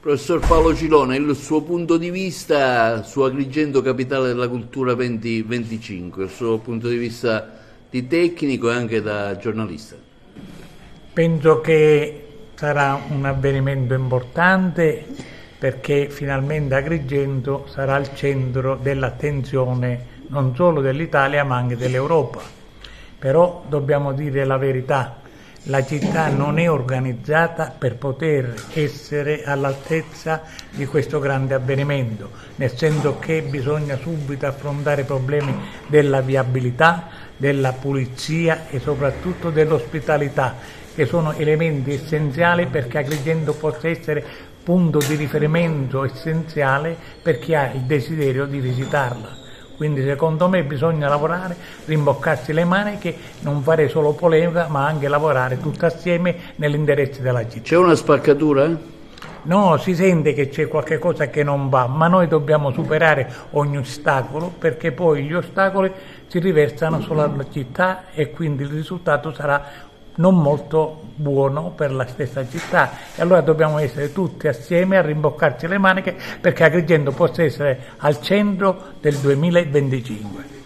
Professor Paolo Cilone, il suo punto di vista su Agrigento, capitale della cultura 2025, il suo punto di vista di tecnico e anche da giornalista. Penso che sarà un avvenimento importante perché finalmente Agrigento sarà al centro dell'attenzione non solo dell'Italia ma anche dell'Europa. Però dobbiamo dire la verità. La città non è organizzata per poter essere all'altezza di questo grande avvenimento, nel senso che bisogna subito affrontare i problemi della viabilità, della pulizia e soprattutto dell'ospitalità, che sono elementi essenziali perché Agrigento possa essere punto di riferimento essenziale per chi ha il desiderio di visitarla. Quindi secondo me bisogna lavorare, rimboccarsi le maniche, non fare solo polemica ma anche lavorare tutti assieme nell'interesse della città. C'è una spaccatura? No, si sente che c'è qualche cosa che non va, ma noi dobbiamo superare ogni ostacolo perché poi gli ostacoli si riversano sulla città e quindi il risultato sarà non molto buono per la stessa città e allora dobbiamo essere tutti assieme a rimboccarci le maniche perché Agrigento possa essere al centro del 2025.